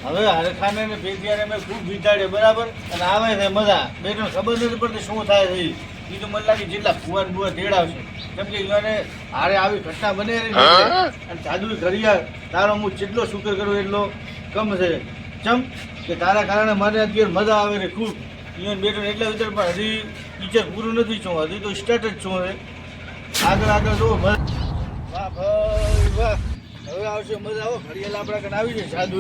હવે હરખાને ને પેટિયાને મેં ખૂબ વિચાર્યું બરાબર અને આવે છે મજા બેનો ખબર નથી પડતી શું થાય છે એ તો મને લાગે જેટલા ફુવા બુવા તેડાવશે કેમ કે એને હારે આવી ઘટના બને અને જાદુ ઘડિયાળ તારો હું જેટલો શુક્ર કરું એટલો કમ છે ચમ કે તારા કારણે મારે અત્યારે મજા આવે છે ખૂબ અહીંયા બેઠો એટલે વિચાર પણ હજી પિક્ચર પૂરું નથી છું હજી તો સ્ટાર્ટ જ છું હવે આગળ આગળ જુઓ વાહ ભાઈ વાહ હવે આવશે મજા આવો ઘડિયાળ આપણા કને આવી જાય જાદુ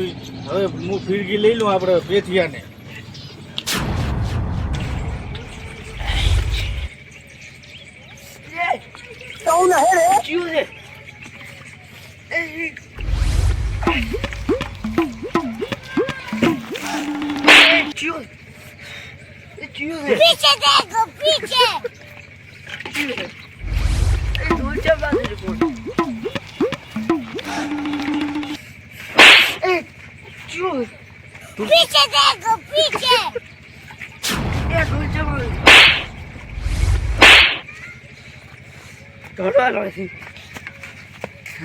હવે હું ફિરકી લઈ લઉં આપણે પેથિયાને Don't hit it. Choose it. Choose. Choose it. पीछे देखो पीछे Choose it. दूर चला दे रिपोर्ट. Choose. पीछे देखो पीछे दूर चला. થોડા નથી.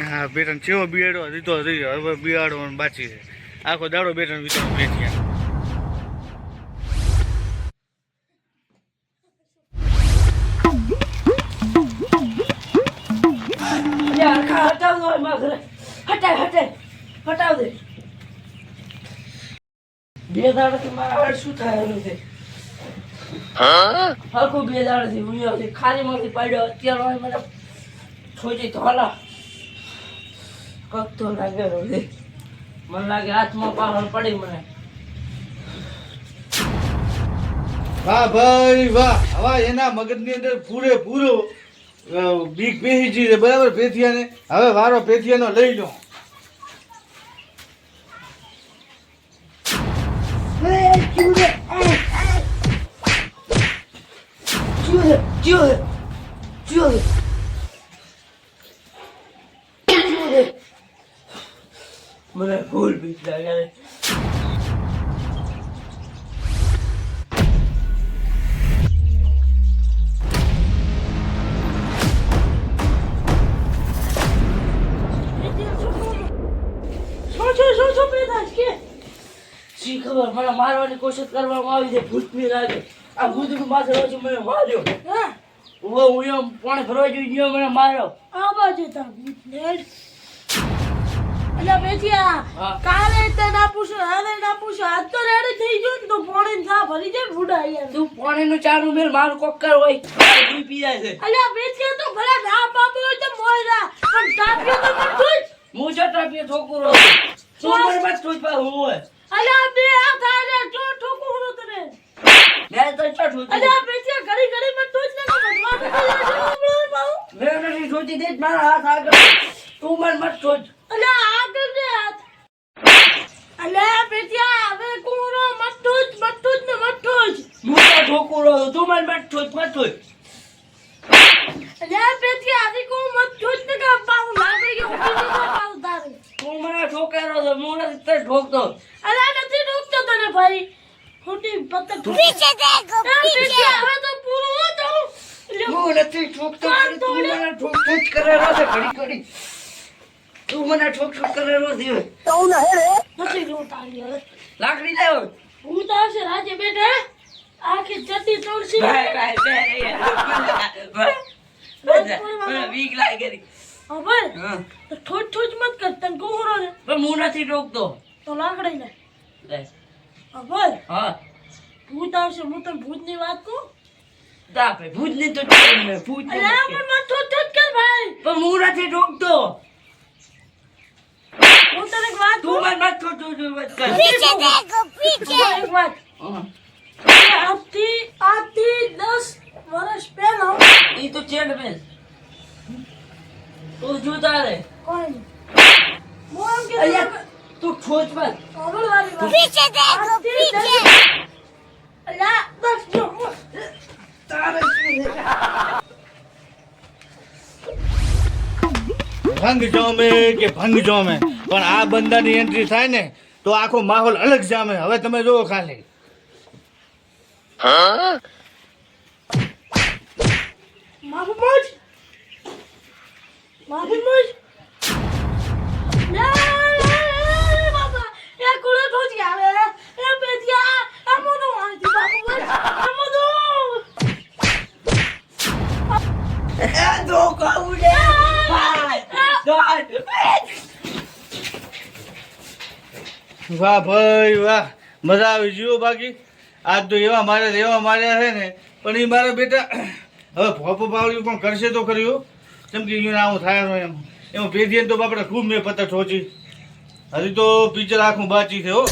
હા બેટન ચેવો બિયાડો હજી તો હજી હવે બિયાડવાનું બાકી છે આખો દાડો બેટન વિચાર પેથિયા યાર ખા હટાવ દો મારા ઘરે. હટાવ દે. બે દાડાથી મારા હાડ શું થાય છે આખું બે દાડાથી હું ખાલી માંથી પાડ્યો અત્યારે મને થોડી ધોલા કગતો લાગે મને લાગે હાથમાં પાવર પડી મને. વાહ ભાઈ વાહ હવે એના મગજની અંદર પૂરેપૂરો બીક બેસી ગઈ છે બરાબર પેથિયાને હવે વારો પેથિયાનો લઈ લો મને ફૂલ બીક લાગે છે. શી ખબર મને મારવાની કોશિશ કરવામાં આવી છે ભૂતની લાગે આ ભૂતનું માથે રોજ મને માર્યો હું એમ પાણી ભરવા જોઈ ગયો મને માર્યો આ બાજુ તા ભૂતનેડ અલા બેઠિયા કાલે તે ના પૂછો હવે ના પૂછો આજ તો રેડી થઈ ગયો ને તો પાણી થા ભરી જાય બુડા યાર તું પાણીનું ચાનું મેલ મારું કોક્કર હોય દૂધ પી જાય છે અલા બેઠિયા તો ભલે ના પાપો હોય તો મોયરા પણ તાપ્યો તો મત તું હું ચટાપીએ ઠોકુરો તું મને બસ તું પા હું હોય અલા બે આ તારે જો ઠોકુરો તને મેં તો ચઠું અલા બેઠિયા ઘડી ઘડી મત તું જ ને મેં નથી સોચી દે મારા હાથ આગળ તું મને મત સોચ અલા આગળ દે હાથ અલા બેઠિયા હવે કુરો મત તું જ ને મત તું જ હું તો ઠોકુરો તું મને મત સોચ અલ્યા બેઠિયા આધી કો મત તું જ ને કા પાઉ લાગડી કે ઉઠી જતો પાઉ તારે તું મને ઠોકેરો છે હું નથી તે ઠોકતો અલા નથી ઠોકતો તને ભાઈ ખોટી પતંગ પીછે દેખો પીછે હવે તો પૂરું હો તો હું નથી ઠોકતો તું મને ઠોક કરેલો છે ઘડી તું મને ઠોક કરેલો છે તો ના હે નથી જો તારી હવે લાકડી લાવ હું તો હશે રાજે બેટા આખી ચટી તોડસી ભાઈ મને વીક લાગે ગઈ હવે તો ઠોઠ મત કર તને કોહરો ને પણ હું નથી ઠોકતો તો લાકડી લે લે હવે હા ભૂત આવશે હું તને ભૂતની વાત કહું દા ભાઈ ભૂત ને તો ભૂત અલ્યા પણ મત ઠોઠ કર ભાઈ પણ હું નથી ઠોકતો હું તને એક વાત તું કહું મને મત ઠોકતો મત કર પીછે દેખો પીછે એક વાત આજથી 10 વર્ષ પહેલા ઈ તો ચેડ બેન તું જોતા રે કોણ મોમ કે અલ્યા તું ઠોચ મત પાગલ વાળી વાત पीछे देखो पीछे અલ્યા બસ જો તારે ભંગ જામે કે ભંગ જામે પણ આ બંદાની એન્ટ્રી થાય ને તો આખો માહોલ અલગ જામે હવે તમે જોવો ખાલી માફી મોજ ના બાબા એ કુળે પહોંચ વાહ ભાઈ વાહ, મજા આવી જીવો. બાકી આજ તો એવા માર્યા છે ને, પણ એ મારા બેટા હવે ફોપો પાવડ્યું પણ કરશે તો કર્યું. કેમ કે અહીંયા આવું થાય એમ પેઢીએ તો બાપડે ખૂબ મેં પત્તા ઠોચી. હજી તો પિક્ચર આખું બાકી છે હો.